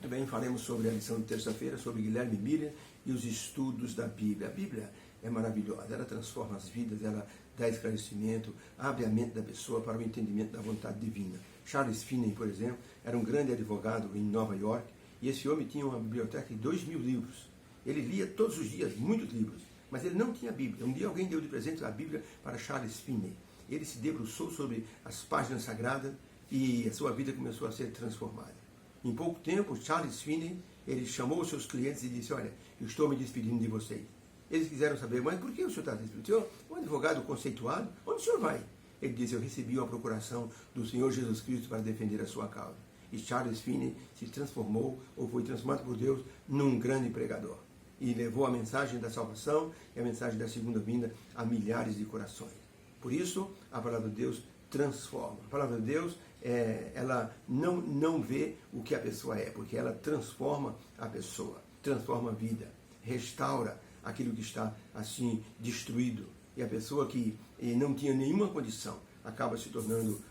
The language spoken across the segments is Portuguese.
Muito bem, faremos sobre a lição de terça-feira, sobre Guilherme Miller e os estudos da Bíblia. A Bíblia é maravilhosa, ela transforma as vidas, ela dá esclarecimento, abre a mente da pessoa para o entendimento da vontade divina. Charles Finney, por exemplo, era um grande advogado em Nova York, e esse homem tinha uma biblioteca de 2.000 livros. Ele lia todos os dias muitos livros, mas ele não tinha Bíblia. Um dia alguém deu de presente a Bíblia para Charles Finney. Ele se debruçou sobre as páginas sagradas e a sua vida começou a ser transformada. Em pouco tempo, Charles Finney, ele chamou os seus clientes e disse: olha, eu estou me despedindo de vocês. Eles quiseram saber, mas por que o senhor está despedindo? O senhor é um advogado conceituado, onde o senhor vai? Ele disse: eu recebi uma procuração do Senhor Jesus Cristo para defender a sua causa. E Charles Finney se transformou, ou foi transformado por Deus, num grande pregador. E levou a mensagem da salvação e a mensagem da segunda vinda a milhares de corações. Por isso, a palavra de Deus transforma. A palavra de Deus, ela não vê o que a pessoa é, porque ela transforma a pessoa, transforma a vida, restaura aquilo que está assim destruído. E a pessoa que não tinha nenhuma condição acaba se tornando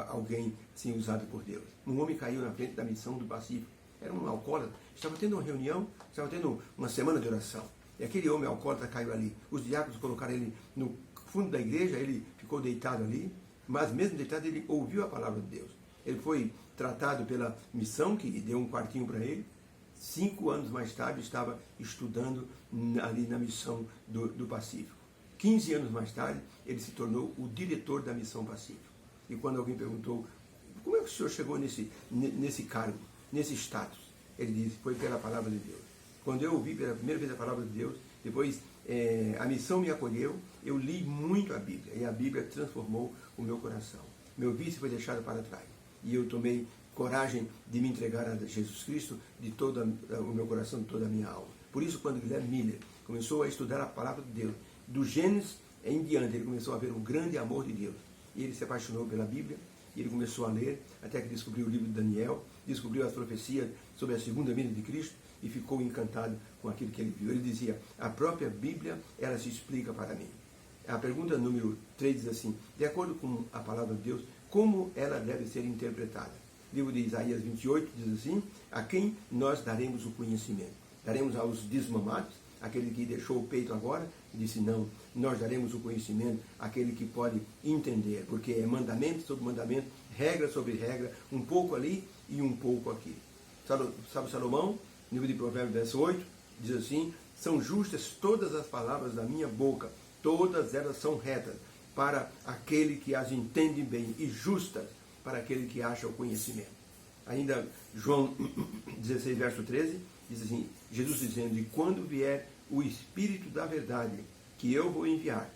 alguém assim, usado por Deus. Um homem caiu na frente da missão do Pacífico. Era um alcoólatra, estava tendo uma reunião, estava tendo uma semana de oração. E aquele homem alcoólatra caiu ali. Os diáconos colocaram ele no fundo da igreja, ele ficou deitado ali, mas mesmo deitado ele ouviu a palavra de Deus. Ele foi tratado pela missão, que deu um quartinho para ele. 5 anos mais tarde estava estudando ali na missão do Pacífico. 15 anos mais tarde, ele se tornou o diretor da missão Pacífico. E quando alguém perguntou: como é que o senhor chegou nesse cargo, nesse status? Ele disse: foi pela palavra de Deus. Quando eu ouvi pela primeira vez a palavra de Deus, depois a missão me acolheu, eu li muito a Bíblia, e a Bíblia transformou o meu coração. Meu vício foi deixado para trás, e eu tomei coragem de me entregar a Jesus Cristo de todo o meu coração, de toda a minha alma. Por isso, quando Guilherme Miller começou a estudar a palavra de Deus, do Gênesis em diante, ele começou a ver o grande amor de Deus. E ele se apaixonou pela Bíblia, e ele começou a ler, até que descobriu o livro de Daniel, descobriu as profecias sobre a segunda vinda de Cristo, e ficou encantado com aquilo que ele viu. Ele dizia: a própria Bíblia, ela se explica para mim. A pergunta número 3 diz assim: de acordo com a palavra de Deus, como ela deve ser interpretada? O livro de Isaías 28 diz assim: a quem nós daremos o conhecimento? Daremos aos desmamados, aquele que deixou o peito agora? Disse: não, nós daremos o conhecimento àquele que pode entender, porque é mandamento sobre mandamento, regra sobre regra, um pouco ali e um pouco aqui. Sabe Salomão, no livro de Provérbios, verso 8, diz assim: são justas todas as palavras da minha boca, todas elas são retas para aquele que as entende bem, e justas para aquele que acha o conhecimento. Ainda João 16, verso 13, diz assim, Jesus dizendo: e quando vier o Espírito da verdade, que eu vou enviar,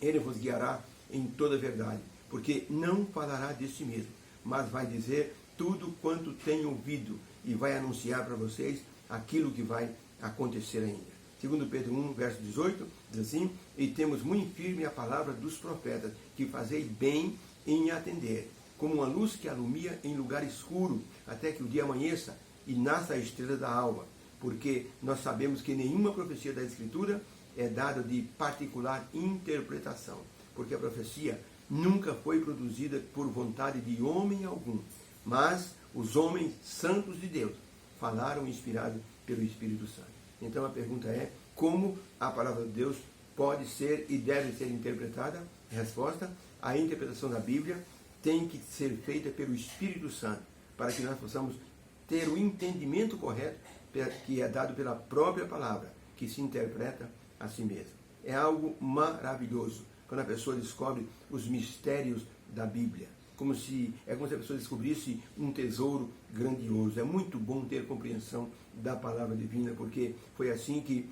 ele vos guiará em toda a verdade, porque não falará de si mesmo, mas vai dizer tudo quanto tem ouvido, e vai anunciar para vocês aquilo que vai acontecer ainda. Segundo Pedro 1, verso 18, diz assim: e temos muito firme a palavra dos profetas, que fazei bem em atender, como uma luz que alumia em lugar escuro, até que o dia amanheça e nasça a estrela da alva, porque nós sabemos que nenhuma profecia da Escritura é dada de particular interpretação, porque a profecia nunca foi produzida por vontade de homem algum, mas os homens santos de Deus falaram inspirados pelo Espírito Santo. Então a pergunta é: como a palavra de Deus pode ser e deve ser interpretada? Resposta: a interpretação da Bíblia tem que ser feita pelo Espírito Santo, para que nós possamos ter o entendimento correto que é dado pela própria palavra, que se interpreta a si mesma. É algo maravilhoso quando a pessoa descobre os mistérios da Bíblia. Como se a pessoa descobrisse um tesouro grandioso. É muito bom ter compreensão da palavra divina, porque foi assim que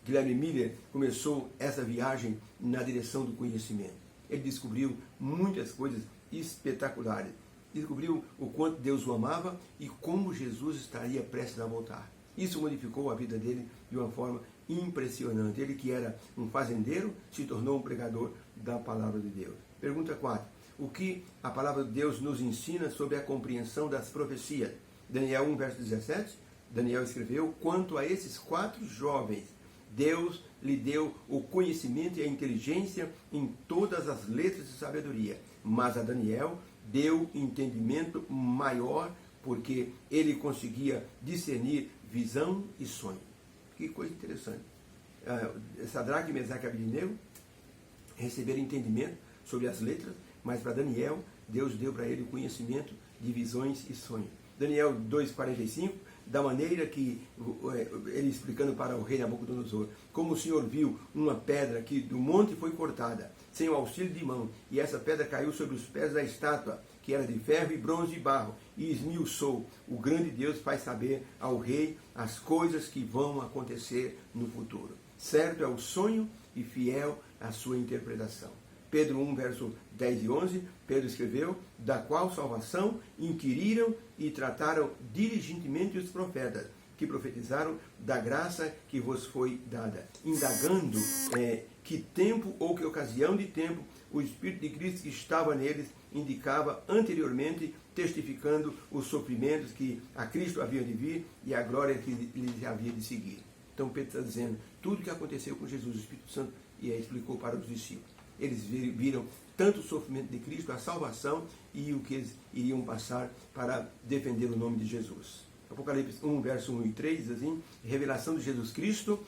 Guilherme Miller começou essa viagem na direção do conhecimento. Ele descobriu muitas coisas espetaculares. Descobriu o quanto Deus o amava e como Jesus estaria prestes a voltar. Isso modificou a vida dele de uma forma impressionante. Ele, que era um fazendeiro, se tornou um pregador da palavra de Deus. Pergunta 4. O que a palavra de Deus nos ensina sobre a compreensão das profecias? Daniel 1, verso 17, Daniel escreveu: quanto a esses 4 jovens, Deus lhe deu o conhecimento e a inteligência em todas as letras de sabedoria, mas a Daniel deu entendimento maior porque ele conseguia discernir visão e sonho. Que coisa interessante. Sadraque, Mesaque e Abednego receberam entendimento sobre as letras, mas para Daniel, Deus deu para ele o conhecimento de visões e sonhos. Daniel 2,45, da maneira que, ele explicando para o rei Nabucodonosor, como o Senhor viu uma pedra que do monte foi cortada, sem o auxílio de mão, e essa pedra caiu sobre os pés da estátua, que era de ferro e bronze e barro, e esmiuçou. O grande Deus faz saber ao rei as coisas que vão acontecer no futuro. Certo é o sonho e fiel a sua interpretação. Pedro 1, verso 10 e 11, Pedro escreveu, da qual salvação inquiriram e trataram diligentemente os profetas, que profetizaram da graça que vos foi dada, indagando que tempo ou que ocasião de tempo o Espírito de Cristo que estava neles indicava anteriormente, testificando os sofrimentos que a Cristo havia de vir e a glória que lhes havia de seguir. Então Pedro está dizendo, tudo que aconteceu com Jesus, o Espírito Santo explicou para os discípulos. Eles viram tanto o sofrimento de Cristo, a salvação e o que eles iriam passar para defender o nome de Jesus. Apocalipse 1, verso 1 e 3 diz assim, revelação de Jesus Cristo,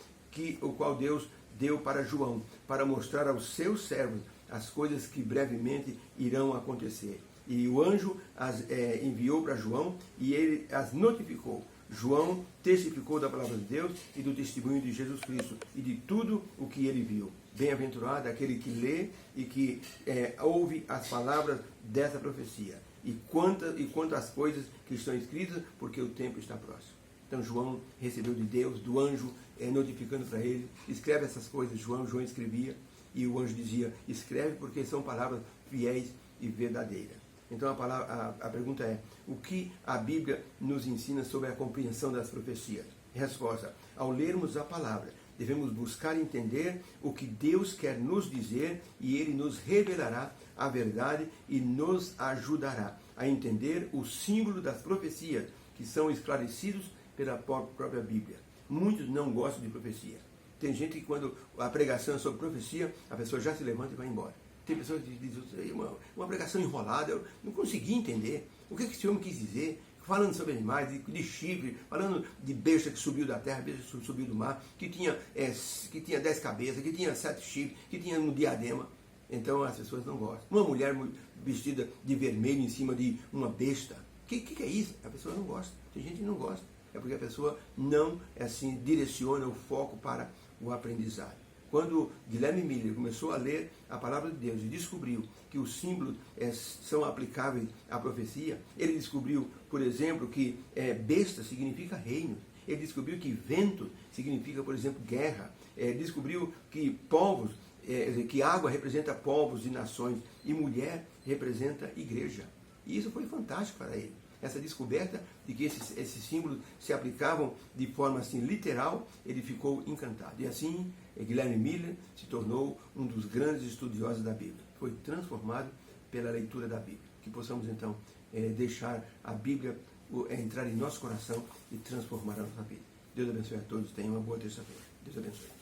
o qual Deus deu para João, para mostrar aos seus servos as coisas que brevemente irão acontecer. E o anjo as enviou para João e ele as notificou. João testificou da palavra de Deus e do testemunho de Jesus Cristo e de tudo o que ele viu. Bem-aventurado aquele que lê e que ouve as palavras dessa profecia. E quanto às coisas que estão escritas, porque o tempo está próximo. Então João recebeu de Deus, do anjo, notificando para ele, escreve essas coisas. João escrevia e o anjo dizia, escreve porque são palavras fiéis e verdadeiras. Então a pergunta é, o que a Bíblia nos ensina sobre a compreensão das profecias? Resposta, ao lermos a palavra, devemos buscar entender o que Deus quer nos dizer e Ele nos revelará a verdade e nos ajudará a entender o símbolo das profecias que são esclarecidos pela própria Bíblia. Muitos não gostam de profecia. Tem gente que quando a pregação é sobre profecia, a pessoa já se levanta e vai embora. Tem pessoas que dizem, uma pregação enrolada, eu não consegui entender. O que esse homem quis dizer? Falando sobre animais, de chifre, falando de besta que subiu da terra, besta que subiu do mar, que tinha 10 cabeças, que tinha 7 chifres, que tinha um diadema. Então as pessoas não gostam. Uma mulher vestida de vermelho em cima de uma besta. O que é isso? A pessoa não gosta. Tem gente que não gosta. É porque a pessoa não direciona o foco para o aprendizado. Quando Guilherme Miller começou a ler a palavra de Deus e descobriu que os símbolos são aplicáveis à profecia, ele descobriu, por exemplo, que besta significa reino. Ele descobriu que vento significa, por exemplo, guerra. Descobriu que povos, que água representa povos e nações e mulher representa igreja. E isso foi fantástico para ele. Essa descoberta de que esses símbolos se aplicavam de forma literal, ele ficou encantado. E assim, Guilherme Miller se tornou um dos grandes estudiosos da Bíblia. Foi transformado pela leitura da Bíblia. Que possamos então deixar a Bíblia entrar em nosso coração e transformar a nossa vida. Deus abençoe a todos. Tenham uma boa terça-feira. Deus abençoe.